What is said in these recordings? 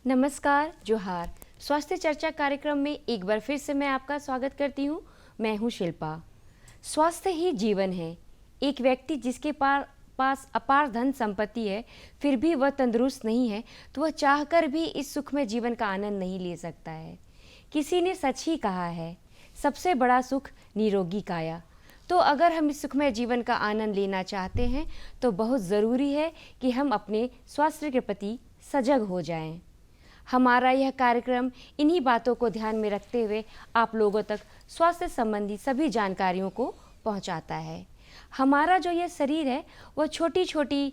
नमस्कार, जोहार। स्वास्थ्य चर्चा कार्यक्रम में एक बार फिर से मैं आपका स्वागत करती हूँ। मैं हूँ शिल्पा। स्वास्थ्य ही जीवन है। एक व्यक्ति जिसके पास अपार धन संपत्ति है, फिर भी वह तंदुरुस्त नहीं है, तो वह चाहकर भी इस सुखमय जीवन का आनंद नहीं ले सकता है। किसी ने सच ही कहा है, सबसे बड़ा सुख निरोगी काया। तो अगर हम इस सुखमय जीवन का आनंद लेना चाहते हैं, तो बहुत ज़रूरी है कि हम अपने स्वास्थ्य के प्रति सजग हो जाएं। हमारा यह कार्यक्रम इन्हीं बातों को ध्यान में रखते हुए आप लोगों तक स्वास्थ्य संबंधी सभी जानकारियों को पहुंचाता है। हमारा जो यह शरीर है वह छोटी छोटी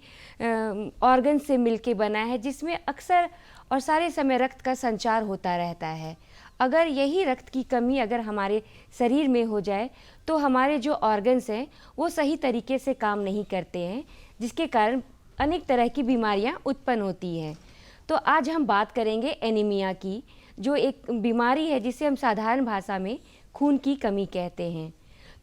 ऑर्गन से मिलके बना है, जिसमें अक्सर और सारे समय रक्त का संचार होता रहता है। अगर यही रक्त की कमी अगर हमारे शरीर में हो जाए तो हमारे जो ऑर्गन्स हैं वो सही तरीके से काम नहीं करते हैं, जिसके कारण अनेक तरह की बीमारियां उत्पन्न होती हैं। तो आज हम बात करेंगे एनीमिया की, जो एक बीमारी है जिसे हम साधारण भाषा में खून की कमी कहते हैं।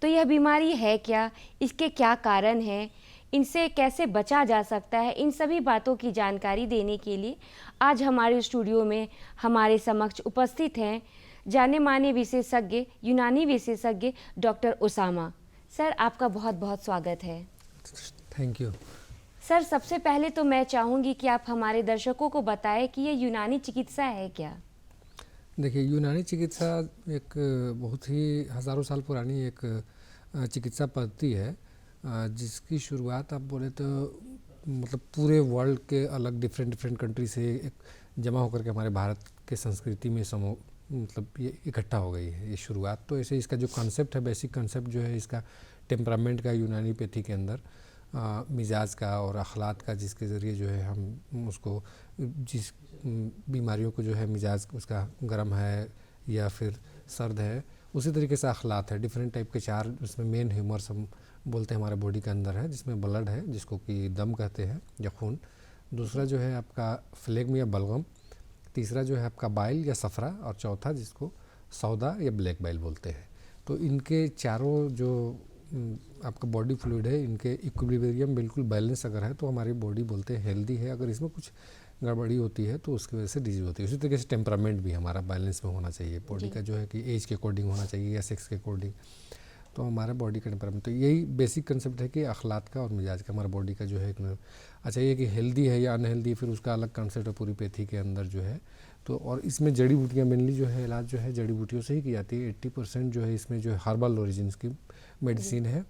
तो यह बीमारी है क्या, इसके क्या कारण हैं, इनसे कैसे बचा जा सकता है, इन सभी बातों की जानकारी देने के लिए आज हमारे स्टूडियो में हमारे समक्ष उपस्थित हैं जाने माने विशेषज्ञ, यूनानी विशेषज्ञ डॉक्टर उसामा। सर, आपका बहुत बहुत स्वागत है। Thank you. सर, सबसे पहले तो मैं चाहूँगी कि आप हमारे दर्शकों को बताएं कि ये यूनानी चिकित्सा है क्या। देखिए, यूनानी चिकित्सा एक बहुत ही हज़ारों साल पुरानी एक चिकित्सा पद्धति है, जिसकी शुरुआत आप बोले तो मतलब पूरे वर्ल्ड के अलग डिफरेंट कंट्री से एक जमा होकर के हमारे भारत के संस्कृति में मतलब ये इकट्ठा हो गई है। ये शुरुआत तो ऐसे, इसका जो कॉन्सेप्ट है, बेसिक कॉन्सेप्ट जो है इसका टेम्परामेंट का यूनानी पैथी के अंदर मिजाज का और अखलात का, जिसके ज़रिए जो है हम उसको जिस बीमारियों को जो है मिजाज उसका गर्म है या फिर सर्द है, उसी तरीके से अखलात है। डिफरेंट टाइप के चार उसमें मेन ह्यूमर्स हम बोलते हैं हमारे बॉडी के अंदर है, जिसमें ब्लड है जिसको कि दम कहते हैं या खून। दूसरा जो है आपका फ्लेग्म या बलगम। तीसरा जो है आपका बाइल या सफरा, और चौथा जिसको सौदा या ब्लैक बाइल बोलते हैं। तो इनके चारों जो आपका बॉडी फ्लूइड है, इनके इक्विलिब्रियम बिल्कुल बैलेंस अगर है तो हमारी बॉडी बोलते हैं हेल्दी है। अगर इसमें कुछ गड़बड़ी होती है तो उसकी वजह से डिजीज होती है। उसी तरीके से टेम्परामेंट भी हमारा बैलेंस में होना चाहिए। बॉडी का जो है कि एज के अकॉर्डिंग होना चाहिए या सेक्स के अकॉर्डिंग, तो हमारे बॉडी का टेम्परामेंट। तो यही बेसिक कंसेप्ट है कि अखलात का और मिजाज का हमारा बॉडी का जो है अच्छा, ये कि हेल्दी है या अनहेल्दी, फिर उसका अलग कंसेप्ट है पूरी पैथी के अंदर जो है। तो और इसमें जड़ी बूटियाँ मेनली जो है इलाज जो है जड़ी बूटियों से ही की जाती है। 80% जो है इसमें जो है हर्बल ओरिजिन की मेडिसिन है।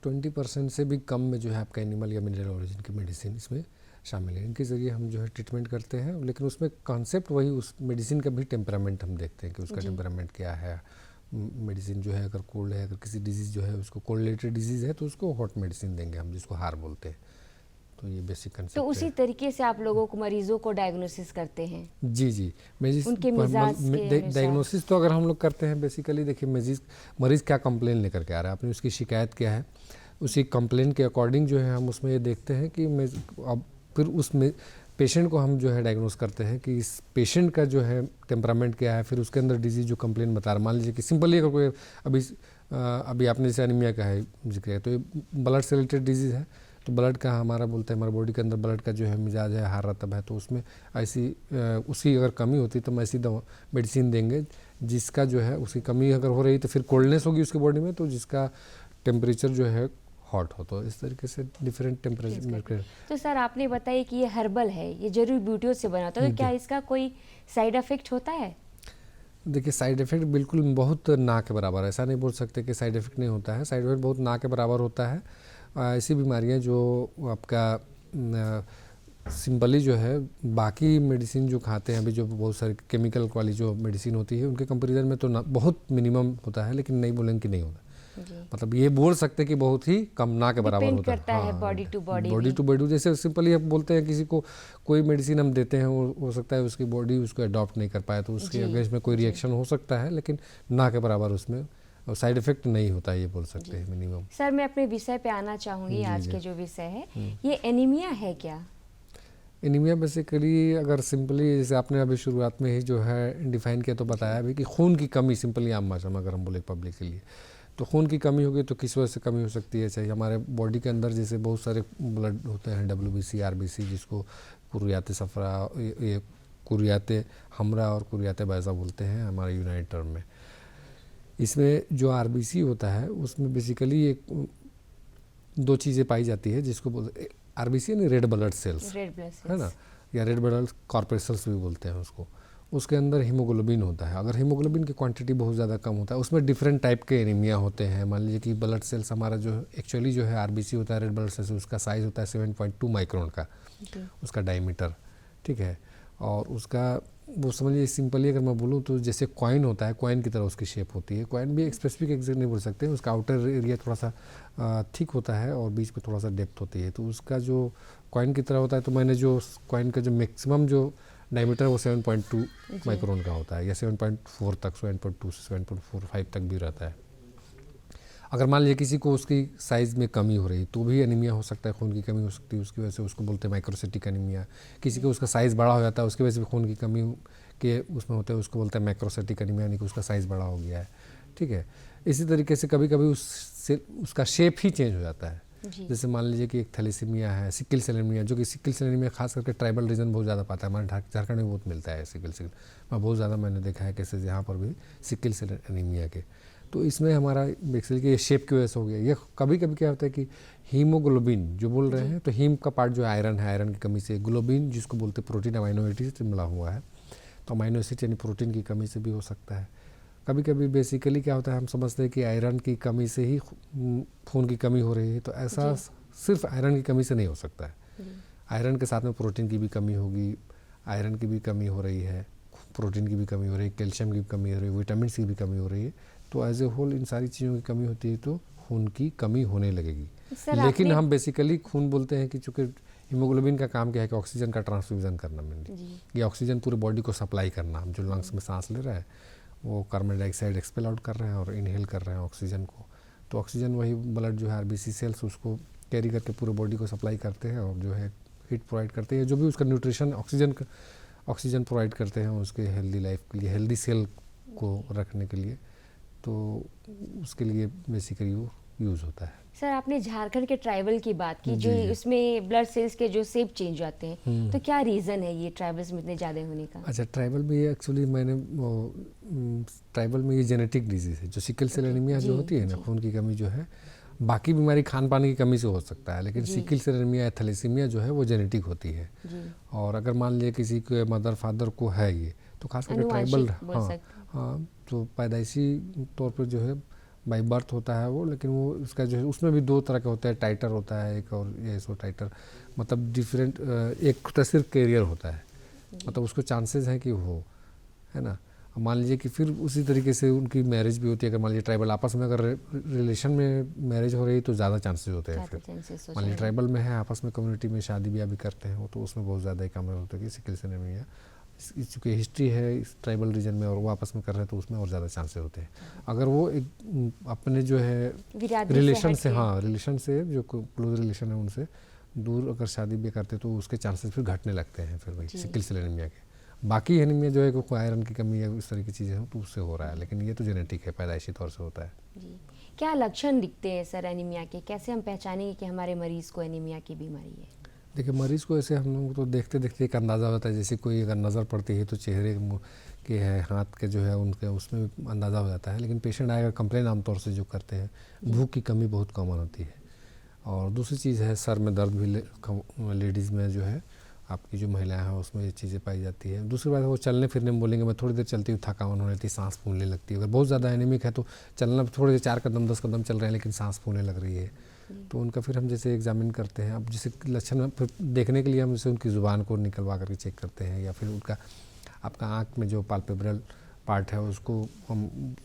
20% से भी कम में जो है आपका एनिमल या मिनरल ओरिजिन की मेडिसिन इसमें शामिल है। इनके ज़रिए हम जो है ट्रीटमेंट करते हैं, लेकिन उसमें कॉन्सेप्ट वही, उस मेडिसिन का भी टेम्परामेंट हम देखते हैं कि उसका टेम्परामेंट क्या है। मेडिसिन जो है अगर कोल्ड है, अगर किसी डिजीज़ जो है उसको कोल्ड रिलेटेड डिजीज़ है तो उसको हॉट मेडिसिन देंगे हम, जिसको हार बोलते हैं। तो ये बेसिक कंसेप्ट तो उसी तरीके से आप लोगों को, मरीजों को डायग्नोसिस करते हैं। जी, उनके मिजाज के डायग्नोसिस तो अगर हम लोग करते हैं बेसिकली, देखिए मरीज़ क्या कंप्लेन लेकर के आ रहा है, अपनी उसकी शिकायत क्या है, उसी कंप्लेन के अकॉर्डिंग जो है हम उसमें ये देखते हैं कि अब फिर उसमें पेशेंट को हम जो है डायग्नोस करते हैं कि इस पेशेंट का जो है टेम्परामेंट क्या है, फिर उसके अंदर डिजीज़ जो कंप्लेन बता रहा है। मान लीजिए कि सिंपली अगर कोई अभी आपने जैसे एनीमिया का है जिक्र है, तो ये ब्लड से रिलेटेड डिजीज़ है। तो ब्लड का हमारा बोलते हैं, हमारे बॉडी के अंदर ब्लड का जो है मिजाज है हार रतब है, तो उसमें ऐसी उसकी अगर कमी होती तो हम ऐसी दवा मेडिसिन देंगे जिसका जो है उसकी कमी अगर हो रही तो फिर कोल्डनेस होगी उसकी बॉडी में, तो जिसका टेम्परेचर जो है हॉट हो। तो इस तरीके से डिफरेंट टेम्परेचर। तो सर, आपने बताया कि ये हर्बल है, ये जड़ी बूटियों से बना होता है, तो क्या इसका कोई साइड इफेक्ट होता है? देखिए, साइड इफ़ेक्ट बिल्कुल बहुत ना के बराबर है। ऐसा नहीं बोल सकते कि साइड इफ़ेक्ट नहीं होता है। साइड इफ़ेक्ट बहुत ना के बराबर होता है। ऐसी बीमारियां जो आपका सिंपली जो है बाकी मेडिसिन जो खाते हैं अभी, जो बहुत सारी केमिकल वाली जो मेडिसिन होती है उनके कंपैरिजन में तो ना बहुत मिनिमम होता है, लेकिन नहीं बोलेंगे कि नहीं होता। मतलब ये बोल सकते कि बहुत ही कम ना के बराबर होता है। करता है बॉडी टू बॉडी। जैसे सिंपली हम बोलते हैं किसी को कोई मेडिसिन हम देते हैं, हो सकता है उसकी बॉडी उसको अडॉप्ट नहीं कर पाए, तो उसके अगेंस्ट में कोई रिएक्शन हो सकता है, लेकिन ना के बराबर उसमें और साइड इफेक्ट नहीं होता, ये बोल सकते हैं मिनिमम। सर, मैं अपने विषय पे आना चाहूँगी। आज के जो विषय है, ये एनीमिया है क्या? एनीमिया बेसिकली अगर सिंपली जैसे आपने अभी शुरुआत में ही जो है डिफाइन किया तो बताया अभी कि खून की कमी, सिंपली आम भाषा में अगर हम बोले पब्लिक के लिए, तो खून की कमी होगी तो किस वजह से कमी हो सकती है। चाहिए हमारे बॉडी के अंदर जैसे बहुत सारे ब्लड होते हैं, WBC, RBC, जिसको कुर्रियात सफ़रा, ये कुर्रियात हमरा और कुर्रियात बैज़ा बोलते हैं हमारे यूनानी टर्म में। इसमें जो आरबीसी होता है उसमें बेसिकली एक दो चीज़ें पाई जाती है जिसको बोलते आरबीसी यानी red blood cells, red blood है ना, सेल्स। या रेड ब्लड कॉर्परेशल्स भी बोलते हैं उसको। उसके अंदर हीमोग्लोबिन होता है। अगर हीमोग्लोबिन की क्वांटिटी बहुत ज़्यादा कम होता है, उसमें डिफरेंट टाइप के एनीमिया होते हैं। मान लीजिए कि ब्लड सेल्स हमारा जो एक्चुअली जो है आरबीसी होता है रेड ब्लड सेल्स, उसका साइज़ होता है 7.2 माइक्रोन का, जी। उसका डायमीटर, ठीक है। और उसका वो समझिए सिंपली अगर मैं बोलूँ तो जैसे कॉइन होता है, कॉइन की तरह उसकी शेप होती है। कॉइन भी एक स्पेसिफिक एग्जैक्ट नहीं बोल सकते, उसका आउटर एरिया थोड़ा सा थिक होता है और बीच में थोड़ा सा डेप्थ होती है, तो उसका जो कॉइन की तरह होता है। तो मैंने जो कॉइन का जो मैक्सिमम जो डायमीटर वो 7.2 माइक्रोन का होता है, या 7.4 तक, 7.2 से 7.45 तक भी रहता है। अगर मान लीजिए किसी को उसकी साइज़ में कमी हो रही तो भी एनीमिया हो सकता है, खून की कमी हो सकती है, उसकी वजह से उसको बोलते हैं माइक्रोसिटिक एनीमिया। किसी को उसका साइज़ बड़ा हो जाता है, उसकी वजह से भी खून की कमी के उसमें होता है, उसको बोलते हैं मैक्रोसिटिक एनीमिया, यानी कि उसका साइज़ बड़ा हो गया है, ठीक है। इसी तरीके से कभी कभी उसका शेप ही चेंज हो जाता है। जैसे मान लीजिए कि एक थैलेसीमिया है, सिकिल सेल एनीमिया, जो कि सिकिल सेल एनीमिया खास करके ट्राइबल रीजन बहुत ज़्यादा पाता है, हमारे झारखंड में बहुत मिलता है सिकिल सेल में, बहुत ज़्यादा मैंने देखा है केसेस यहाँ पर भी सिकिल सेल एनीमिया के। तो इसमें हमारा बेसिकली ये शेप की वजह से हो गया। ये कभी कभी क्या होता है कि हीमोग्लोबिन जो बोल रहे हैं, तो हीम का पार्ट जो आयरन है, आयरन की कमी से, ग्लोबिन जिसको बोलते हैं प्रोटीन अमाइनो एसिड से मिला हुआ है, तो अमाइनो एसिड यानी प्रोटीन की कमी से भी हो सकता है। कभी कभी बेसिकली क्या होता है, हम समझते हैं कि आयरन की कमी से ही खून की कमी हो रही है, तो ऐसा सिर्फ आयरन की कमी से नहीं हो सकता है। आयरन के साथ में प्रोटीन की भी कमी होगी, आयरन की भी कमी हो रही है, प्रोटीन की भी कमी हो रही है, कैल्शियम की भी कमी हो रही है, विटामिन की भी कमी हो रही है। तो एज ए होल इन सारी चीज़ों की कमी होती है तो खून की कमी होने लगेगी। लेकिन हम बेसिकली खून बोलते हैं कि चूँकि हीमोग्लोबिन का काम क्या है कि ऑक्सीजन का ट्रांसफ्यूजन करना मेनली, ये ऑक्सीजन पूरे बॉडी को सप्लाई करना। हम जो लंग्स में सांस ले रहे हैं वो कार्बन डाइऑक्साइड एक्सपेल आउट कर रहे हैं और इनहेल कर रहे हैं ऑक्सीजन को, तो ऑक्सीजन वही ब्लड जो है आरबीसी सेल्स उसको कैरी करके पूरे बॉडी को सप्लाई करते हैं और जो है हीट प्रोवाइड करते हैं, जो भी उसका न्यूट्रिशन ऑक्सीजन प्रोवाइड करते हैं उसके हेल्दी लाइफ के लिए, हेल्दी सेल को रखने के लिए, तो उसके लिए बेसिकली वो यूज़ होता है। सर आपने झारखंड के ट्राइबल की बात की, जो उसमें ब्लड सेल्स के जो शेप चेंज होते हैं, तो क्या रीज़न है ये ट्राइबल्स में इतने ज़्यादा होने का? अच्छा, ट्राइबल में ये एक्चुअली ट्राइबल में ये जेनेटिक डिजीज़ है, जो सिकल सेल एनीमिया जो होती है ना, खून की कमी जो है, बाकी बीमारी खान पान की कमी से हो सकता है, लेकिन सिकल सेल एनीमिया या थैलेसीमिया जो है वो जेनेटिक होती है। और अगर मान लीजिए किसी के मदर फादर को है ये, तो खास करके ट्राइबल, हाँ, तो पैदाइशी तौर पर जो है बाई बर्थ होता है वो, लेकिन वो उसका जो है उसमें भी दो तरह के होता है, टाइटर होता है एक, और ये सो टाइटर मतलब डिफरेंट, एक तो सिर्फ कैरियर होता है, मतलब उसको चांसेस हैं कि वो, है ना। मान लीजिए कि फिर उसी तरीके से उनकी मैरिज भी होती है। अगर मान लीजिए ट्राइबल आपस में अगर रिलेशन में मैरिज हो रही है तो ज़्यादा चांसेस होते हैं। फिर मान लीजिए ट्राइबल में है, आपस में कम्युनिटी में शादी ब्याह भी करते हैं वो, तो उसमें बहुत ज़्यादा ही कम होता है कि सिकल सेल एनीमिया, चूँकि हिस्ट्री है इस ट्राइबल रीजन में और वो आपस में कर रहे हैं तो उसमें और ज़्यादा चांसेस होते हैं। अगर वो एक अपने जो है रिलेशन से, हाँ, रिलेशन से जो क्लोज रिलेशन है उनसे दूर अगर शादी भी करते तो उसके चांसेस फिर घटने लगते हैं फिर वही सिकल सेल एनीमिया के। बाकी एनीमिया जो है कोई आयरन की कमी या इस तरह की चीज़ें हो तो उससे हो रहा है, लेकिन ये तो जेनेटिक है, पैदाइशी तौर से होता है। जी, क्या लक्षण दिखते हैं सर एनीमिया के? कैसे हम पहचानेंगे कि हमारे मरीज़ को एनीमिया की बीमारी है? देखिए, मरीज़ को ऐसे हम लोग तो देखते देखते एक अंदाज़ा होता है, जैसे कोई अगर नज़र पड़ती है तो चेहरे के है, हाथ के जो है उनके उसमें अंदाज़ा हो जाता है। लेकिन पेशेंट आएगा कंप्लेन आमतौर से जो करते हैं, भूख की कमी बहुत कॉमन होती है। और दूसरी चीज़ है सर में दर्द भी लेडीज़ में जो है, आपकी जो महिलाएं हैं उसमें ये चीज़ें पाई जाती है। दूसरी बात है वो चलने फिरने में बोलेंगे मैं थोड़ी देर चलती हूँ, थकान होने लगती है, सांस फूलने लगती है। अगर बहुत ज़्यादा एनीमिक है तो चलना थोड़ी देर 4 कदम 10 कदम चल रहे हैं लेकिन सांस फूलने लग रही है, तो उनका फिर हम जैसे एग्जामिन करते हैं। अब जैसे लक्षण फिर देखने के लिए हम जैसे उनकी ज़ुबान को निकलवा करके चेक करते हैं, या फिर उनका आपका आँख में जो पाल्पेब्रल पार्ट है उसको हम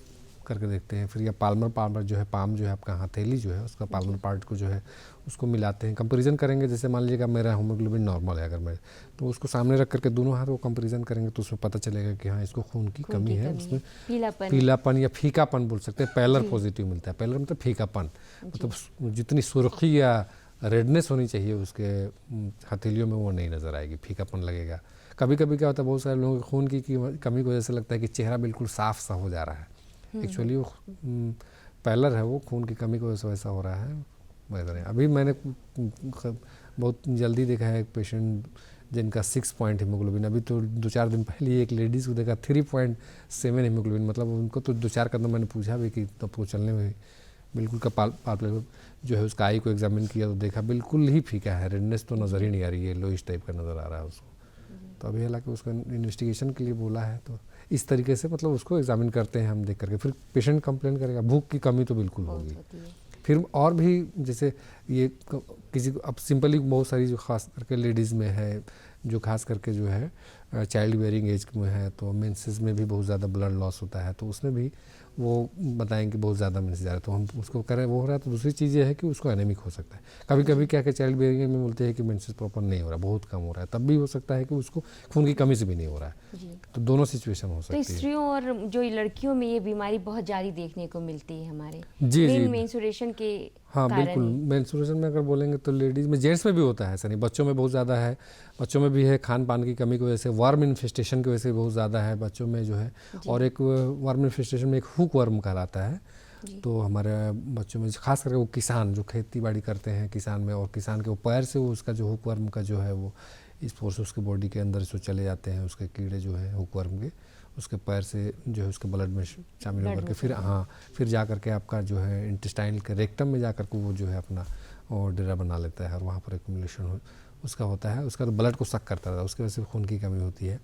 करके देखते हैं। फिर या पाल्मर जो है, पाम जो है आपका हथेली जो है उसका पाल्मर पार्ट को जो है उसको मिलाते हैं, कंपैरिजन करेंगे। जैसे मान लीजिएगा मेरा हीमोग्लोबिन नॉर्मल है अगर मैं, तो उसको सामने रख करके दोनों हाथ को कंपैरिजन करेंगे तो उसमें पता चलेगा कि हाँ इसको खून की कमी है, उसमें पीलापन या फीकापन बोल सकते हैं, पैलर पॉजिटिव मिलता है। पैलर मतलब फीकापन, मतलब जितनी सुर्खी या रेडनेस होनी चाहिए उसके हथेलियों में वो नहीं नज़र आएगी, फीकापन लगेगा। कभी कभी क्या होता है बहुत सारे लोगों को खून की कमी की वजह से लगता है कि चेहरा बिल्कुल साफ सा हो जा रहा है, एक्चुअली वो पैलर है, वो खून की कमी की वजह से वैसा हो रहा है। वैसा नहीं, अभी मैंने बहुत जल्दी देखा है एक पेशेंट जिनका 6 पॉइंट हीमोग्लोबिन, अभी तो 2-4 दिन पहले ही एक लेडीज़ को देखा 3.7 हीमोग्लोबिन, मतलब उनको तो 2-4 कदम मैंने पूछा भी कि तब वो चलने में बिल्कुल कपाल जो है उसका आई को एग्जामिन किया तो देखा बिल्कुल ही फीका है, रेडनेस तो नज़र ही नहीं आ रही है, लोइश टाइप का नज़र आ रहा है उसको। तो अभी हालांकि उसको इन्वेस्टिगेशन के लिए बोला है, तो इस तरीके से मतलब उसको एग्जामिन करते हैं हम देख करके। फिर पेशेंट कंप्लेन करेगा, भूख की कमी तो बिल्कुल होगी। फिर और भी जैसे ये किसी को अब सिंपली बहुत सारी जो खास करके लेडीज़ में है, जो खास करके जो है चाइल्ड बेयरिंग एज में है, तो मेंसेस में भी बहुत ज़्यादा ब्लड लॉस होता है, तो उसमें भी वो बताएंगे कि बहुत ज़्यादा मेंसेस जा रहा है, तो हम उसको करें वो हो रहा है। तो दूसरी चीज़ ये है कि उसको एनेमिक हो सकता है। कभी कभी क्या कि चाइल्ड बेयरिंग में बोलते हैं कि मेंसेस प्रॉपर नहीं हो रहा, बहुत कम हो रहा है, तब भी हो सकता है कि उसको खून की कमी से भी नहीं हो रहा है। तो दोनों सिचुएशन हो तो सकती है। स्त्रियों और जो लड़कियों में ये बीमारी बहुत ज़्यादा देखने को मिलती है हमारे जी। मेंस्ट्रुएशन के हाँ कारण बिल्कुल, ही। मेंस्ट्रुएशन में अगर बोलेंगे तो लेडीज़ में, जेंट्स में भी होता है, ऐसा नहीं। बच्चों में बहुत ज़्यादा है, बच्चों में भी है, खान पान की कमी की वजह से, वर्म इन्फेस्टेशन की वजह से बहुत ज़्यादा है बच्चों में जो है। और एक वर्म इन्फेस्टेशन में एक हुक वर्म कहलाता है। तो हमारे बच्चों में खास करके वो किसान जो खेती बाड़ी करते हैं किसान में, और किसान के वो पैर से वो उसका जो हुक वर्म का जो है वो इस फोर्स उसके बॉडी के अंदर जो चले जाते हैं, उसके कीड़े जो है हुक वर्म के, उसके पैर से जो है उसके ब्लड में शामिल होकर के फिर जा करके आपका जो है इंटेस्टाइनल के रेक्टम में जा करके वो जो है अपना और डेरा बना लेता है, और वहाँ पर एक्यूमुलेशन उसका होता है। उसका तो ब्लड को सक करता रहता है, उसकी वजह से खून की कमी होती है।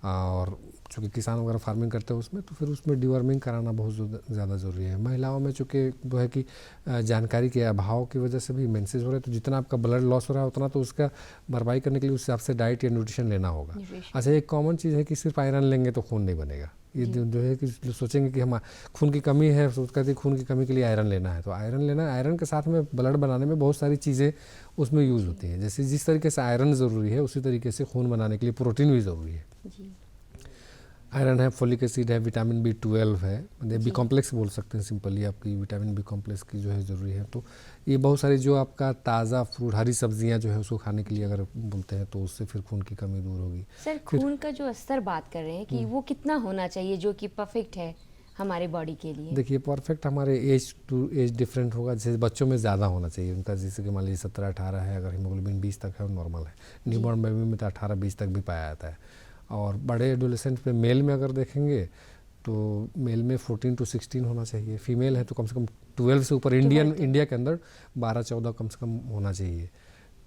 और चूँकि किसान वगैरह फार्मिंग करते हैं उसमें, तो फिर उसमें डिवर्मिंग कराना बहुत ज़्यादा ज़रूरी है। महिलाओं में चूँकि वो है कि जानकारी के अभाव की वजह से भी मेंसेस हो रहे हैं, तो जितना आपका ब्लड लॉस हो रहा है उतना तो उसका भरपाई करने के लिए उससे आपसे डाइट या न्यूट्रिशन लेना होगा। अच्छा, एक कॉमन चीज़ है कि सिर्फ आयरन लेंगे तो खून नहीं बनेगा। ये जो है कि सोचेंगे कि हम खून की कमी है, सोच कहते हैं खून की कमी के लिए आयरन लेना है, तो आयरन लेना, आयरन के साथ में ब्लड बनाने में बहुत सारी चीज़ें उसमें यूज़ होती हैं। जैसे जिस तरीके से आयरन ज़रूरी है उसी तरीके से खून बनाने के लिए प्रोटीन भी ज़रूरी है। आयरन है, फोलिक एसिड है, विटामिन B12 है, बी कॉम्प्लेक्स बोल सकते हैं सिंपली, आपकी विटामिन B कॉम्प्लेक्स की जो है ज़रूरी है। तो ये बहुत सारी जो आपका ताज़ा फ्रूट, हरी सब्जियां जो है उसको खाने के लिए अगर बोलते हैं तो उससे फिर खून की कमी दूर होगी। सर खून का जो स्तर बात कर रहे हैं कि वो कितना होना चाहिए जो कि परफेक्ट है हमारे बॉडी के लिए? देखिए, परफेक्ट हमारे एज टू एज डिफरेंट होगा। जैसे बच्चों में ज़्यादा होना चाहिए उनका, जैसे कि मान लीजिए 17-18 है, अगर हीमोग्लोबिन 20 तक है वो नॉर्मल है। न्यूबॉर्न बेबी में तो 18-20 तक भी पाया जाता है। और बड़े एडोलेसेंट पे मेल में अगर देखेंगे तो मेल में 14 to 16 होना चाहिए, फीमेल है तो कम से कम 12 से ऊपर। इंडिया के अंदर 12-14 कम से कम होना चाहिए।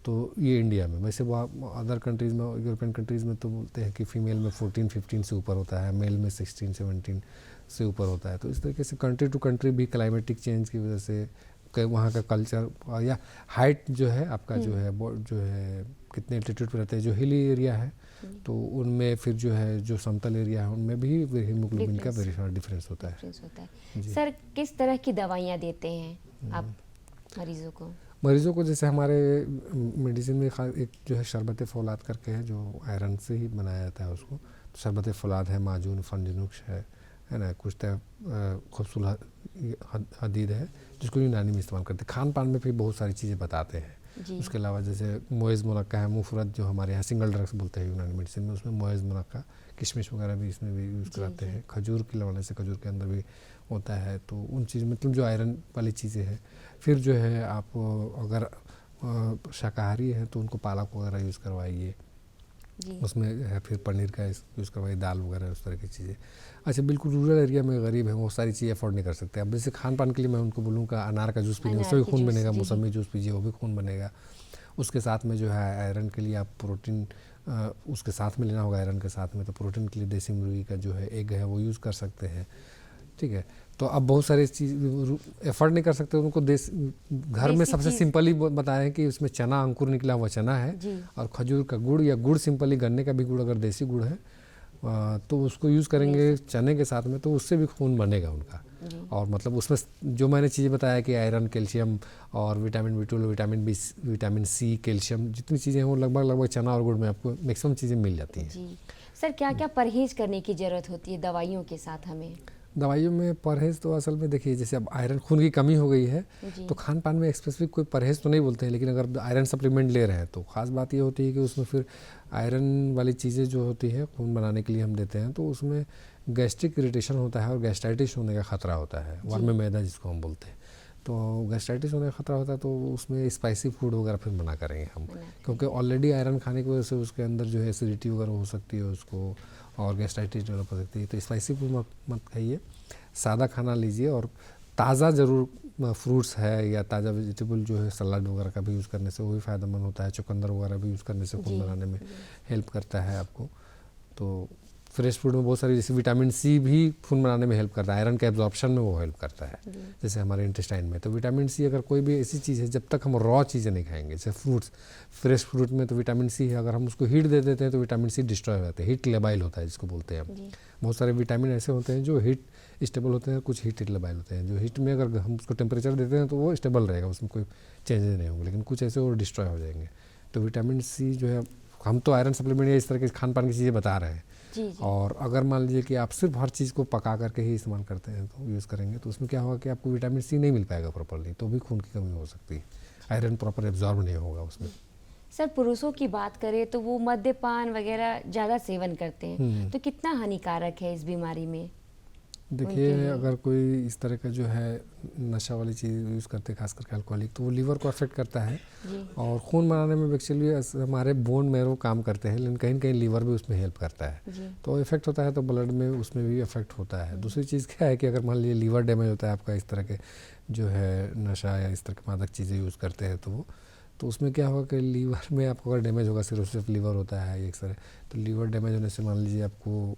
तो ये इंडिया में, वैसे वो अदर कंट्रीज़ में, यूरोपियन कंट्रीज़ में तो बोलते हैं कि फ़ीमेल में 14-15 से ऊपर होता है, मेल में 16-17 से ऊपर होता है। तो इस तरीके से कंट्री टू कंट्री भी क्लाइमेटिक चेंज की वजह से वहाँ का कल्चर या हाइट जो है आपका जो है कितने एल्टीट्यूड पर रहते हैं, जो हिली एरिया है तो उनमें फिर जो है जो समतल एरिया है उनमें भी हीमोग्लोबिन का वेरी सारा डिफरेंस होता है। सर किस तरह की दवाइयाँ देते हैं आप मरीजों को? जैसे हमारे मेडिसिन में एक जो है शरबत फौलाद करके है, जो आयरन से ही बनाया जाता है उसको। तो शरबत फौलाद है, माजून, फंजनुक्स है ना, कुछ खूबसूरत हदीद है जिसको यूनानी में इस्तेमाल करते हैं। खान पान में भी बहुत सारी चीज़ें बताते हैं। उसके अलावा जैसे मोइज़ मुनक्का है, मुफरत जो हमारे यहाँ सिंगल ड्रग्स बोलते हैं यूनानी मेडिसिन में, उसमें मोइज़ मुनक्का, किशमिश वगैरह भी इसमें भी यूज़ कराते हैं। खजूर की लवाने से खजूर के अंदर भी होता है। तो उन चीज़ मतलब जो आयरन वाली चीज़ें हैं। फिर जो है आप अगर शाकाहारी है तो उनको पालक वगैरह यूज़ करवाइए, उसमें है फिर पनीर का यूज़ करवाइए, दाल वगैरह उस तरह की चीज़ें। अच्छा, बिल्कुल रूरल एरिया में गरीब है, वो सारी चीज़ें अफोर्ड नहीं कर सकते। अब जैसे खान पान के लिए मैं उनको बोलूँगा अनार का जूस पीने, उससे भी खून बनेगा, मौसमी जूस पीजिए, वो भी खून बनेगा। उसके साथ में जो है आयरन के लिए आप प्रोटीन उसके साथ में लेना होगा। आयरन के साथ में तो प्रोटीन के लिए देसी मुर्गी का जो है एग है वो यूज़ कर सकते हैं। ठीक है, तो अब बहुत सारी चीज़ एफर्ट नहीं कर सकते, उनको घर में सबसे सिंपली बताएं कि उसमें चना, अंकुर निकला हुआ चना है और खजूर का गुड़, या गुड़ सिंपली गन्ने का भी गुड़ अगर देसी गुड़ है तो उसको यूज़ करेंगे चने के साथ में, तो उससे भी खून बनेगा उनका। और मतलब उसमें जो मैंने चीज़ें बताया कि आयरन, कैल्शियम और vitamin B12, vitamin B, vitamin C, calcium, जितनी चीज़ें हैं वो लगभग चना और गुड़ में आपको मैक्सिमम चीज़ें मिल जाती हैं। सर क्या क्या परहेज़ करने की ज़रूरत होती है दवाइयों के साथ? हमें दवाइयों में परहेज़ तो असल में देखिए, जैसे अब आयरन, खून की कमी हो गई है तो खान पान में स्पेसिफिक कोई परहेज़ तो नहीं बोलते हैं, लेकिन अगर आयरन सप्लीमेंट ले रहे हैं तो ख़ास बात ये होती है कि उसमें फिर आयरन वाली चीज़ें जो होती है खून बनाने के लिए हम देते हैं, तो उसमें गैस्ट्रिक इरिटेशन होता है और गैस्ट्राइटिस होने का ख़तरा होता है, वर्म मैदा जिसको हम बोलते हैं। तो गैस्ट्राइटिस होने का खतरा होता है, तो उसमें स्पाइसी फूड वगैरह फिर मना करेंगे हम, मना क्योंकि ऑलरेडी आयरन खाने की वजह से उसके अंदर जो है एसिडिटी वगैरह हो सकती है उसको, और गैस्ट्राइटिस डेवलप हो सकती है। तो स्पाइसी फूड मत खाइए, सादा खाना लीजिए, और ताज़ा ज़रूर फ्रूट्स है या ताज़ा वेजिटेबल जो है सलाद वगैरह का भी यूज़ करने से वो भी फ़ायदेमंद होता है। चुकंदर वगैरह भी यूज़ करने से खून बनाने में हेल्प करता है आपको। तो फ्रेश फूड में बहुत सारी, जैसे विटामिन सी भी खून बनाने में हेल्प करता है, आयरन के एब्जॉर्प्शन में वो हेल्प करता है, जैसे हमारे इंटेस्टाइन में। तो विटामिन सी अगर कोई भी ऐसी चीज़ है, जब तक हम रॉ चीज़ें नहीं खाएंगे, जैसे फ्रूट्स, फ्रेश फ्रूट में तो विटामिन सी है, अगर हम उसको हीट दे देते हैं तो विटामिन सी डिस्ट्रॉय हो जाता है, हीट लेबाइल होता है जिसको बोलते हैं हम। बहुत सारे विटामिन ऐसे होते हैं जो हीट स्टेबल होते हैं, कुछ हीट लेबाइल होते हैं, जो हीट में अगर हम उसको टेम्परेचर देते हैं तो वो स्टेबल रहेगा, उसमें कोई चेंजेस नहीं होंगे, लेकिन कुछ ऐसे वो डिस्ट्रॉय हो जाएंगे। तो विटामिन सी जो है, हम तो आयरन सप्लीमेंट या इस तरह के खान पान की चीज़ें बता रहे हैं। जी। और अगर मान लीजिए कि आप सिर्फ हर चीज़ को पका करके ही इस्तेमाल करते हैं, तो यूज़ करेंगे, तो उसमें क्या होगा कि आपको विटामिन सी नहीं मिल पाएगा प्रॉपरली, तो भी खून की कमी हो सकती है, आयरन प्रॉपर एब्जॉर्ब नहीं होगा उसमें। सर, पुरुषों की बात करें तो वो मद्यपान वगैरह ज़्यादा सेवन करते हैं, तो कितना हानिकारक है इस बीमारी में? देखिए, अगर कोई इस तरह का जो है नशा वाली चीज़ यूज़ करते हैं, खास करके अल्कोहलिक, तो वो लीवर को अफेक्ट करता है। और खून बनाने में एक्चुअली हमारे बोन मैरो काम करते हैं, लेकिन कहीं न कहीं लीवर भी उसमें हेल्प करता है। तो इफेक्ट होता है, तो ब्लड में उसमें भी इफेक्ट होता है। दूसरी चीज़ क्या है कि अगर मान लीजिए लीवर डैमेज होता है आपका, इस तरह के जो है नशा या इस तरह के मादक चीज़ें यूज़ करते हैं, तो उसमें क्या होगा कि लीवर में आपको अगर डैमेज होगा, सिरोसिस लीवर होता है एक तरह, तो लीवर डैमेज होने से मान लीजिए आपको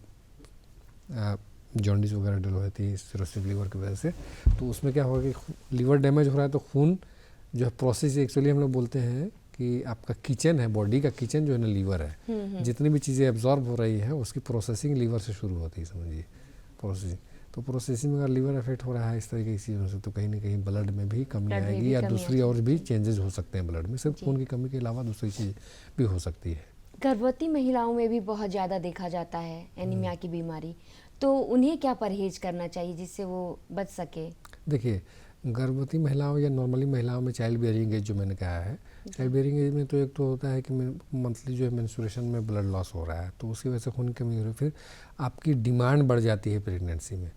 जॉन्डिस वगैरह डेवलप होती है सिरोसिस लीवर की वजह से। तो उसमें क्या होगा कि लीवर डैमेज हो रहा है, तो खून जो है प्रोसेस, एक्चुअली हम लोग बोलते हैं कि आपका किचन है, बॉडी का किचन जो है ना लीवर है। जितनी भी चीज़ें एब्जॉर्ब हो रही हैं उसकी प्रोसेसिंग लीवर से शुरू होती है, समझिए, प्रोसेसिंग। तो प्रोसेसिंग में अगर लीवर अफेक्ट हो रहा है इस तरीके की चीज़ों से, तो कहीं ना कहीं ब्लड में भी कमी आएगी, या दूसरी और भी चेंजेस हो सकते हैं ब्लड में, सिर्फ खून की कमी के अलावा दूसरी चीज़ भी हो सकती है। गर्भवती महिलाओं में भी बहुत ज़्यादा देखा जाता है एनीमिया की बीमारी, तो उन्हें क्या परहेज करना चाहिए जिससे वो बच सके? देखिए, गर्भवती महिलाओं या नॉर्मली महिलाओं में चाइल्ड बियरिंग एज जो मैंने कहा है, चाइल्ड बियरिंग एज में तो एक तो होता है कि मंथली जो है मेंस्ट्रुएशन में ब्लड लॉस हो रहा है, तो उसकी वजह से खून की कमी हो रही है। फिर आपकी डिमांड बढ़ जाती है प्रेगनेंसी में,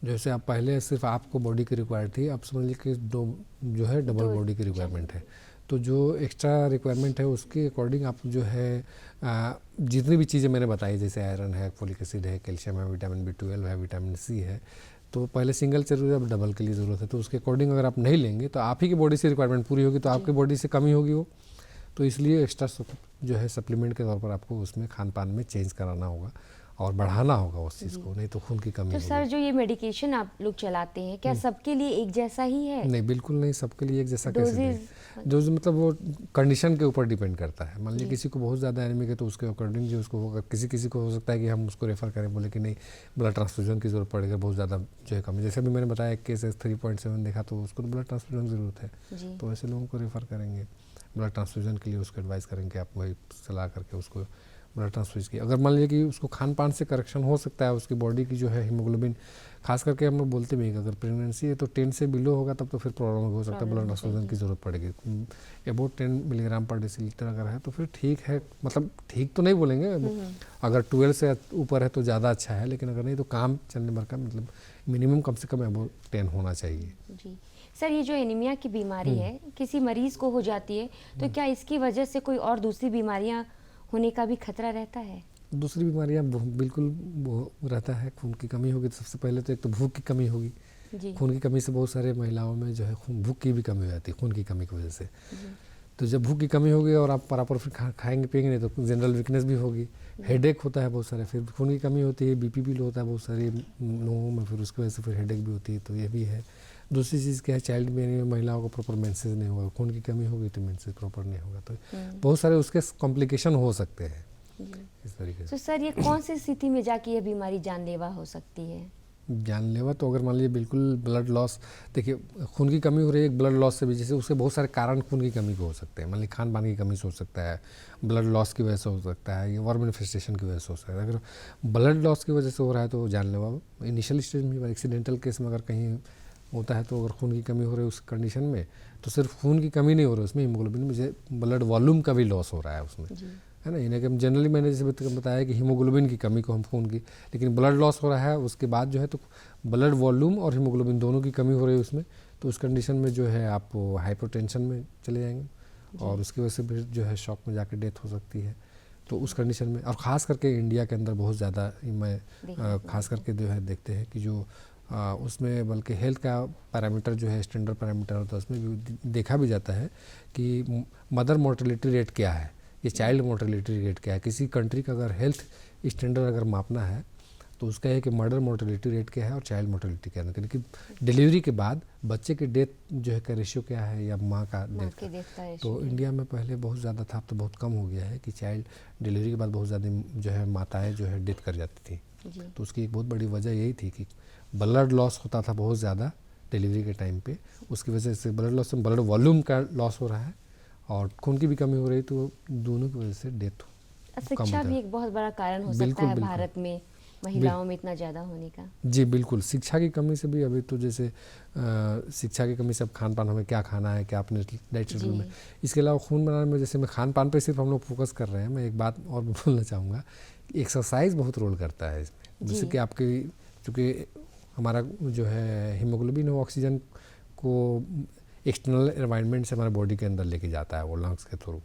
जैसे आप पहले सिर्फ आपको बॉडी की रिक्वायर्ड थी, अब समझ लीजिए कि जो है डबल बॉडी की रिक्वायरमेंट है। तो जो एक्स्ट्रा रिक्वायरमेंट है उसके अकॉर्डिंग आप जो है जितनी भी चीज़ें मैंने बताई, जैसे आयरन है, फोलिक एसिड है, कैल्शियम है, विटामिन B12 है, विटामिन सी है, तो पहले सिंगल जरूरत है, अब डबल के लिए ज़रूरत है। तो उसके अकॉर्डिंग अगर आप नहीं लेंगे तो आप ही की बॉडी से रिक्वायरमेंट पूरी होगी, तो आपकी बॉडी से कमी होगी वो, तो इसलिए एक्स्ट्रा जो है सप्लीमेंट के तौर पर आपको उसमें खान पान में चेंज कराना होगा और बढ़ाना होगा उस चीज़ को, नहीं तो खून की कमी तो होगी। सर, जो ये मेडिकेशन आप लोग चलाते हैं, क्या सबके लिए एक जैसा ही है? नहीं, बिल्कुल नहीं, सबके लिए एक जैसा कैसे डोजेज? नहीं। डोज मतलब वो कंडीशन के ऊपर डिपेंड करता है। मान लीजिए किसी को बहुत ज़्यादा एनीमिक है तो उसके अकॉर्डिंग जो उसको होगा, किसी को हो सकता है कि हम उसको रेफ़र करें, बोले कि नहीं ब्लड ट्रांसफ्यूजन की ज़रूरत पड़ेगी, बहुत ज़्यादा जो है कमी, जैसे अभी मैंने बताया एक केस 3.7 देखा, तो उसको तो ब्लड ट्रांसफ्यूजन की ज़रूरत है, तो ऐसे लोगों को रेफ़र करेंगे ब्लड ट्रांसफ्यूजन के लिए, उसको एडवाइस करेंगे आप वही सलाह करके उसको ब्लड ट्रांसफ्यूज की। अगर मान लीजिए कि उसको खान पान से करेक्शन हो सकता है, उसकी बॉडी की जो है हीमोग्लोबिन, खास करके हम लोग बोलते भी हैं कि अगर प्रेगनेंसी है तो 10 से बिलो होगा तब तो फिर प्रॉब्लम हो सकता है, ब्लड ट्रांसफ्यूजन की ज़रूरत पड़ेगी। अबाउट 10 मिलीग्राम पर डेसीलीटर अगर है तो फिर ठीक है, मतलब ठीक तो नहीं बोलेंगे, अगर 12 से ऊपर है तो ज़्यादा अच्छा है, लेकिन अगर नहीं तो काम चलने भर का, मतलब मिनिमम कम से कम अबाउट 10 होना चाहिए। जी सर, ये जो एनीमिया की बीमारी है किसी मरीज़ को हो जाती है, तो क्या इसकी वजह से कोई और दूसरी बीमारियां होने का भी खतरा रहता है? दूसरी बीमारियां बिल्कुल रहता है। खून की कमी होगी तो सबसे पहले तो एक तो भूख की कमी होगी। खून की कमी से बहुत सारे महिलाओं में जो है भूख की भी कमी हो जाती है, खून की कमी की वजह से। तो जब भूख की कमी होगी और आप प्रॉपर फिर खाएंगे पिएंगे नहीं तो जनरल वीकनेस भी होगी, हेडेक होता है बहुत सारे, फिर खून की कमी होती है, बीपी भी लो होता है बहुत सारे लोगों में, फिर उसकी वजह से फिर हेडेक भी होती है, तो ये भी है। दूसरी चीज़ क्या है, चाइल्ड में महिलाओं को प्रॉपर मेंसेस नहीं होगा, खून की कमी होगी तो मेंसेस प्रॉपर नहीं होगा, तो बहुत सारे उसके कॉम्प्लिकेशन हो सकते हैं इस तरीके से। तो सर, ये कौन सी स्थिति में जाके ये बीमारी जानलेवा हो सकती है? जानलेवा तो अगर मान लीजिए बिल्कुल ब्लड लॉस, देखिए खून की कमी हो रही है एक ब्लड लॉस से भी, जैसे उसके बहुत सारे कारण खून की कमी के हो सकते हैं। मान लीजिए खान पान की कमी से हो सकता है, ब्लड लॉस की वजह से हो सकता है, या वॉर मैनिफेस्टेशन की वजह से हो सकता है। अगर ब्लड लॉस की वजह से हो रहा है तो जानलेवा इनिशियल स्टेज में, एक्सीडेंटल केस में अगर कहीं होता है तो अगर खून की कमी हो रही है उस कंडीशन में, तो सिर्फ खून की कमी नहीं हो रही उसमें, हीमोग्लोबिन में ब्लड वॉल्यूम का भी लॉस हो रहा है उसमें, है ना। इन्हें कि हम जनरली, मैंने जैसे बताया कि हीमोग्लोबिन की कमी को हम खून की, लेकिन ब्लड लॉस हो रहा है उसके बाद जो है तो ब्लड वॉल्यूम और हीमोग्लोबिन दोनों की कमी हो रही है उसमें, तो उस कंडीशन में जो है आप हाइपोटेंशन में चले जाएंगे और उसकी वजह से भी जो है शॉक में जाके डेथ हो सकती है। तो उस कंडीशन में, और ख़ास करके इंडिया के अंदर बहुत ज़्यादा मैं ख़ास करके जो है देखते हैं कि जो उसमें बल्कि हेल्थ का पैरामीटर जो है स्टैंडर्ड पैरामीटर होता है, उसमें भी देखा भी जाता है कि मदर मोर्टेलिटी रेट क्या है, ये चाइल्ड मोर्टेलिटी रेट क्या है। किसी कंट्री का अगर हेल्थ स्टैंडर्ड अगर मापना है तो उसका है कि मदर मोर्टेलिटी रेट क्या है और चाइल्ड मोर्टेलिटी क्या है, यानी कि डिलीवरी के बाद बच्चे के डेथ जो है का रेशियो क्या है या माँ का डेथ का। तो इंडिया में पहले बहुत ज़्यादा था, अब तो बहुत कम हो गया है कि चाइल्ड डिलीवरी के बाद बहुत ज़्यादा जो है माताएं जो है डेथ कर जाती थी। तो उसकी एक बहुत बड़ी वजह यही थी कि ब्लड लॉस होता था बहुत ज़्यादा डिलीवरी के टाइम पे, उसकी वजह से ब्लड लॉस से ब्लड वॉल्यूम का लॉस हो रहा है और खून की भी कमी हो रही है, तो दोनों की वजह से डेथ शिक्षा भी एक बहुत बड़ा कारण हो सकता है भारत में महिलाओं में इतना ज़्यादा होने का। जी बिल्कुल, शिक्षा की कमी से भी अभी तो जैसे शिक्षा की कमी से अब खान पान, हमें क्या खाना है, क्या अपने डाइट शेड्यूल में, इसके अलावा खून बनाने में जैसे मैं खान पान पे सिर्फ हम लोग फोकस कर रहे हैं। मैं एक बात और भी बोलना चाहूँगा, एक्सरसाइज बहुत रोल करता है इसमें, जैसे कि आपकी चूँकि हमारा जो है हीमोग्लोबिन वो ऑक्सीजन को एक्सटर्नल एनवायरनमेंट से हमारे बॉडी के अंदर लेके जाता है वो लंग्स के थ्रू।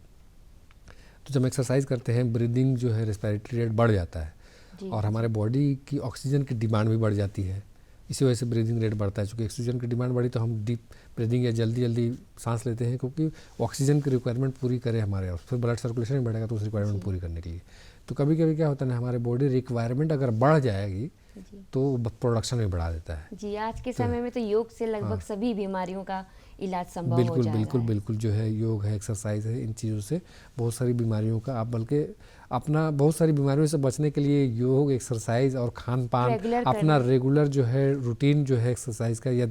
तो जब एक्सरसाइज करते हैं ब्रीदिंग जो है रेस्पिरेटरी रेट बढ़ जाता है और हमारे बॉडी की ऑक्सीजन की डिमांड भी बढ़ जाती है, इसी वजह से ब्रीदिंग रेट बढ़ता है। क्योंकि ऑक्सीजन की डिमांड बढ़ी तो हम डीप ब्रीदिंग या जल्दी जल्दी सांस लेते हैं, क्योंकि ऑक्सीजन की रिक्वायरमेंट पूरी करे हमारे, और फिर ब्लड सर्कुलेशन भी बढ़ेगा तो उस रिक्वायरमेंट पूरी करने के लिए। तो कभी कभी क्या होता है ना, हमारे बॉडी रिक्वायरमेंट अगर बढ़ जाएगी तो प्रोडक्शन भी बढ़ा देता है। जी, आज के समय में तो योग से लगभग सभी बीमारियों का इलाज संभव हो जा रहा है। बिल्कुल बिल्कुल जो है योग है, एक्सरसाइज है, इन चीज़ों से बहुत सारी बीमारियों का आप बल्कि अपना बहुत सारी बीमारियों से बचने के लिए योग, एक्सरसाइज और खान पान अपना रेगुलर जो है रूटीन जो है एक्सरसाइज का या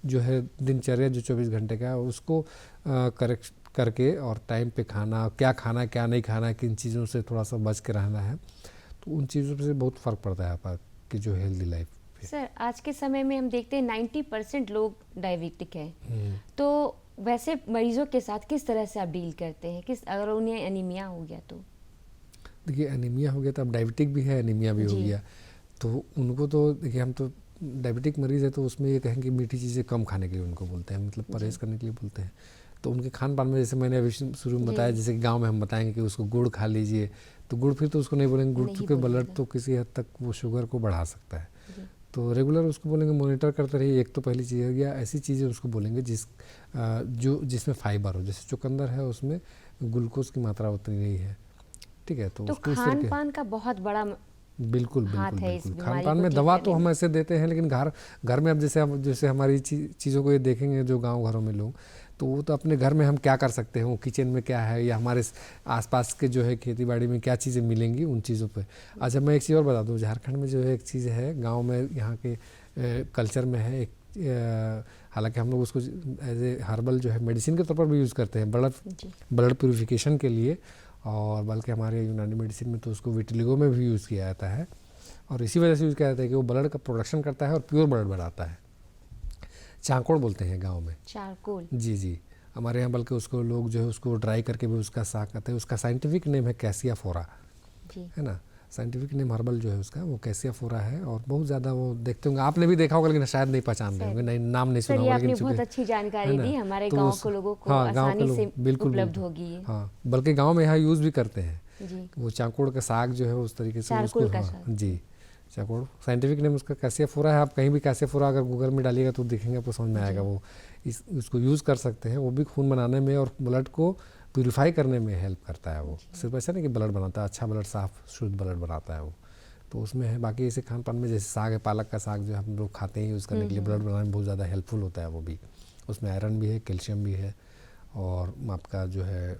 जो है दिनचर्या जो 24 घंटे का है उसको करेक्ट करके और टाइम पे खाना, क्या खाना क्या नहीं खाना, किन चीज़ों से थोड़ा सा बच के रहना है, तो उन चीज़ों से बहुत फ़र्क पड़ता है आपकी जो हेल्दी लाइफ। सर, आज के समय में हम देखते हैं 90% लोग डायबिटिक हैं, तो वैसे मरीजों के साथ किस तरह से आप डील करते हैं, अगर उन्हें एनीमिया हो गया तो? देखिए एनीमिया हो गया तो अब डायबिटिक भी है, एनीमिया भी हो गया, तो उनको तो देखिए हम तो डायबिटिक मरीज़ है तो उसमें ये कहें कि मीठी चीज़ें कम खाने के लिए उनको बोलते हैं, मतलब परहेज करने के लिए बोलते हैं। तो उनके खान पान में जैसे मैंने अभी शुरू में बताया, जैसे कि गाँव में हम बताएंगे कि उसको गुड़ खा लीजिए, तो गुड़ फिर तो उसको नहीं बोलेंगे, गुड़ चूँकि ब्लड तो किसी हद तक वो शुगर को बढ़ा सकता है, तो रेगुलर उसको बोलेंगे मॉनिटर करते रहिए। एक तो पहली चीज़ हो गया, ऐसी चीज़ें उसको बोलेंगे जिसमें फाइबर हो, जैसे चुकंदर है उसमें ग्लूकोज की मात्रा उतनी नहीं है, ठीक है। तो खान पान का बहुत बड़ा बिल्कुल खान पान में दवा तो हम ऐसे देते हैं, लेकिन घर में अब जैसे हमारी चीज़ों को ये देखेंगे जो गांव घरों में लोग, तो वो तो अपने घर में हम क्या कर सकते हैं, वो किचन में क्या है या हमारे आसपास के जो है खेती बाड़ी में क्या चीज़ें मिलेंगी उन चीज़ों पे। अच्छा मैं एक चीज़ और बता दूँ, झारखंड में जो है एक चीज़ है गांव में, यहाँ के कल्चर में है एक, हालांकि हम लोग उसको एज ए हर्बल जो है मेडिसिन के तौर पर भी यूज़ करते हैं ब्लड प्यूरिफिकेशन के लिए, और बल्कि हमारे यूनानी मेडिसिन में तो उसको विटिलिगो में भी यूज़ किया जाता है, और इसी वजह से यूज़ किया जाता है कि वो ब्लड का प्रोडक्शन करता है और प्योर ब्लड बनाता है। चाकोड़ बोलते हैं गांव में, चारकोल। जी हमारे यहाँ बल्कि उसको लोग जो है उसको ड्राई करके भी उसका साग करते हैं। उसका साइंटिफिक नेम है कैसिया फोरा, है ना, साइंटिफिक नेम हर्बल जो है उसका वो कैसिया फोरा है, और बहुत ज़्यादा वो देखते होंगे, आपने भी देखा होगा लेकिन शायद नहीं पहचान रहे होंगे, नहीं नाम नहीं सुना होगा, लेकिन बहुत अच्छी जानकारी दी, हमारे गांव के लोगों को आसानी से उपलब्ध होगी। हाँ, बल्कि गांव में यहाँ यूज़ भी करते हैं वो चाकोड़ का साग जो है उस तरीके से उसको, जी चाकोड़ साइंटिफिक नेम उसका कैसिया फोरा है। आप कहीं भी कैसिया फोरा अगर गूगल में डालिएगा तो देखेंगे, आपको समझ में आएगा। वो इसको यूज़ कर सकते हैं, वो भी खून बनाने में और ब्लड को प्यूरिफाई करने में हेल्प करता है। वो सिर्फ ऐसा नहीं कि ब्लड बनाता है, अच्छा ब्लड, साफ शुद्ध ब्लड बनाता है वो, तो उसमें है। बाकी ऐसे खान पान में जैसे साग है, पालक का साग जो हम लोग खाते हैं यूज़ करने के लिए ब्लड बनाने में बहुत ज़्यादा हेल्पफुल होता है वो भी। उसमें आयरन भी है, कैल्शियम भी है, और आपका जो है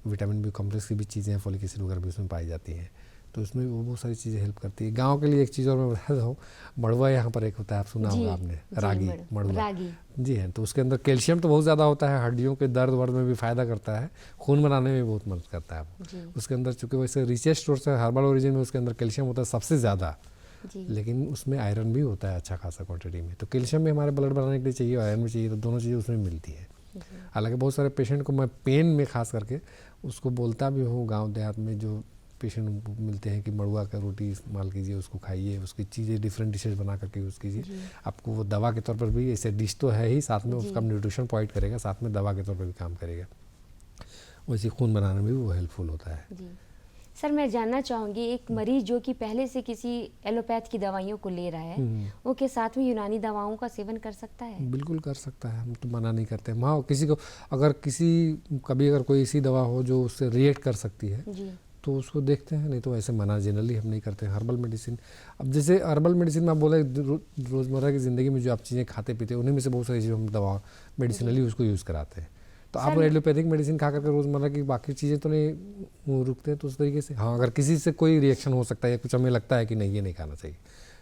विटामिन बी कॉम्प्लेक्स की भी चीज़ें हैं, फोलिक एसिड वगैरह भी उसमें पाई जाती हैं, तो उसमें वो बहुत सारी चीज़ें हेल्प करती है। गांव के लिए एक चीज़ और मैं बता दूँ, मड़ुआ यहाँ पर एक होता है, आप सुना होगा आपने, रागी मड़ुआ, जी है, तो उसके अंदर कैल्शियम तो बहुत ज़्यादा होता है, हड्डियों के दर्द वर्द में भी फ़ायदा करता है, खून बनाने में बहुत मदद करता है। उसके अंदर चूँकि वैसे रिचेस्ट सोर्स है हर्बल ओरिजिन में, उसके अंदर कैल्शियम होता है सबसे ज़्यादा, लेकिन उसमें आयरन भी होता है अच्छा खासा क्वान्टिटी में। तो कैल्शियम भी हमारे ब्लड बनाने के लिए चाहिए, आयरन भी चाहिए, तो दोनों चीज़ें उसमें मिलती है। हालांकि बहुत सारे पेशेंट को मैं पेन में खास करके उसको बोलता भी हूँ गांव देहात में, जो पेशेंट मिलते हैं कि मड़ुआ का रोटी इस्तेमाल कीजिए, उसको खाइए, उसकी चीज़ें डिफरेंट डिशेज बना करके यूज़ कीजिए। आपको वो दवा के तौर पर भी, ऐसे डिश तो है ही, साथ में उसका न्यूट्रिशन प्रोवाइड करेगा, साथ में दवा के तौर पर भी काम करेगा। वैसे खून बनाने में भी वो हेल्पफुल होता है। जी सर, मैं जानना चाहूँगी, एक मरीज जो कि पहले से किसी एलोपैथ की दवाइयों को ले रहा है, वो के साथ में यूनानी दवाओं का सेवन कर सकता है? बिल्कुल कर सकता है, हम तो मना नहीं करते। हाँ, किसी को अगर कभी अगर कोई ऐसी दवा हो जो उससे रिएक्ट कर सकती है जी तो उसको देखते हैं, नहीं तो ऐसे मना जनरली हम नहीं करते हैं। हर्बल मेडिसिन, अब जैसे हर्बल मेडिसिन में आप बोले रोज़मर्रा की ज़िंदगी में जो आप चीज़ें खाते पीते हैं उन्हीं में से बहुत सारी चीज़ें हम दवा मेडिसिनली उसको यूज़ कराते हैं। तो आप एलोपैथिक मेडिसिन खा करके रोज़मर्रा की बाकी चीज़ें तो नहीं रुकते, तो उस तरीके से हाँ, अगर किसी से कोई रिएक्शन हो सकता है या कुछ हमें लगता है कि नहीं ये नहीं खाना चाहिए,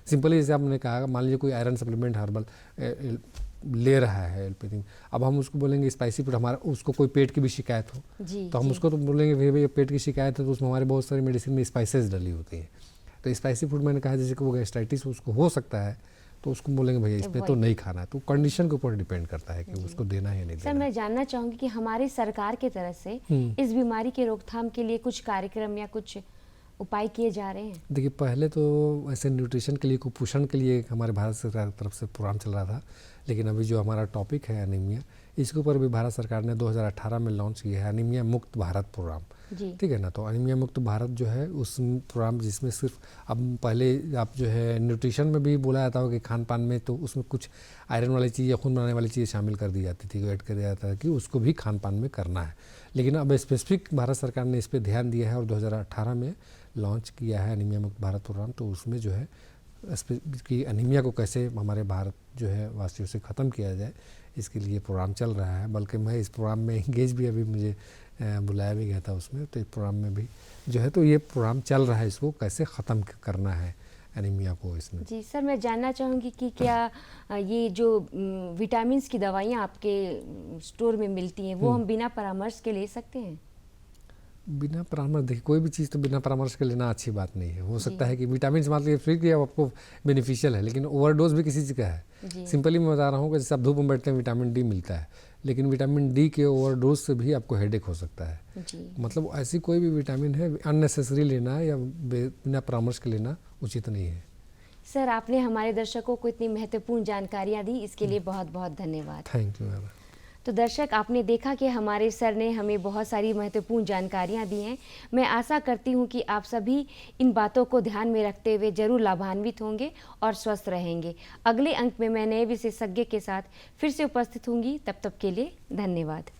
सिंपली जैसे आपने कहा, मान लीजिए कोई आयरन सप्लीमेंट हर्बल ले रहा है एलोपैथिक, अब हम उसको बोलेंगे स्पाइसी फूड, हमारा उसको कोई पेट की भी शिकायत हो तो हम उसको तो बोलेंगे भैया पेट की शिकायत है, तो उसमें हमारे बहुत सारी मेडिसिन में स्पाइसेस डली होती हैं। तो स्पाइसी फूड मैंने कहा जैसे कि वो गैस्ट्राइटिस उसको हो सकता है, तो उसको बोलेंगे भैया इसमें तो नहीं खाना है। तो कंडीशन के ऊपर डिपेंड करता है कि उसको देना है या नहीं देना। सर, मैं जानना चाहूँगी कि हमारी सरकार की तरफ से इस बीमारी के रोकथाम के लिए कुछ कार्यक्रम या कुछ उपाय किए जा रहे हैं? देखिए, पहले तो ऐसे न्यूट्रिशन के लिए, कुपोषण के लिए हमारे भारत सरकार की तरफ से प्रोग्राम चल रहा था, लेकिन अभी जो हमारा टॉपिक है एनीमिया, इसके ऊपर भी भारत सरकार ने 2018 में लॉन्च किया है एनीमिया मुक्त भारत प्रोग्राम। ठीक है ना। तो एनीमिया मुक्त भारत जो है उस प्रोग्राम जिसमें सिर्फ, अब पहले आप जो है न्यूट्रिशन में भी बोला जाता हो कि खान पान में, तो उसमें कुछ आयरन वाली चीज़ या खून बनाने वाली चीज़ शामिल कर दी जाती थी, ऐड कर दिया जाता था कि उसको भी खान पान में करना है। लेकिन अब स्पेसिफिक भारत सरकार ने इस पर ध्यान दिया है और 2018 में लॉन्च किया है एनीमिया मुक्त भारत प्रोग्राम। तो उसमें जो है कि एनीमिया को कैसे हमारे भारत जो है वासियों से ख़त्म किया जाए, इसके लिए प्रोग्राम चल रहा है। बल्कि मैं इस प्रोग्राम में इंगेज भी, अभी मुझे बुलाया भी गया था उसमें, तो इस प्रोग्राम में भी जो है, तो ये प्रोग्राम चल रहा है, इसको कैसे ख़त्म करना है एनीमिया को इसमें। जी सर, मैं जानना चाहूँगी कि क्या ये जो विटामिन्स की दवाइयाँ आपके स्टोर में मिलती हैं, वो हम बिना परामर्श के ले सकते हैं? बिना परामर्श, देखिए कोई भी चीज़ तो बिना परामर्श के लेना अच्छी बात नहीं है। हो सकता है कि विटामिन मान लीजिए फ्री किया आपको बेनिफिशियल है, लेकिन ओवरडोज भी किसी चीज़ का है। सिंपली मैं बता रहा हूँ कि जैसे आप धूप में बैठते हैं विटामिन डी मिलता है, लेकिन विटामिन डी के ओवरडोज से भी आपको हेडेक हो सकता है। मतलब ऐसी कोई भी विटामिन है अननेसेसरी लेना या बिना परामर्श के लेना उचित नहीं है। सर, आपने हमारे दर्शकों को इतनी महत्वपूर्ण जानकारियाँ दी, इसके लिए बहुत बहुत धन्यवाद। Thank you ma'am. तो दर्शक, आपने देखा कि हमारे सर ने हमें बहुत सारी महत्वपूर्ण जानकारियाँ दी हैं। मैं आशा करती हूँ कि आप सभी इन बातों को ध्यान में रखते हुए जरूर लाभान्वित होंगे और स्वस्थ रहेंगे। अगले अंक में मैं नए विशेषज्ञ के साथ फिर से उपस्थित होंगी। तब तक के लिए धन्यवाद।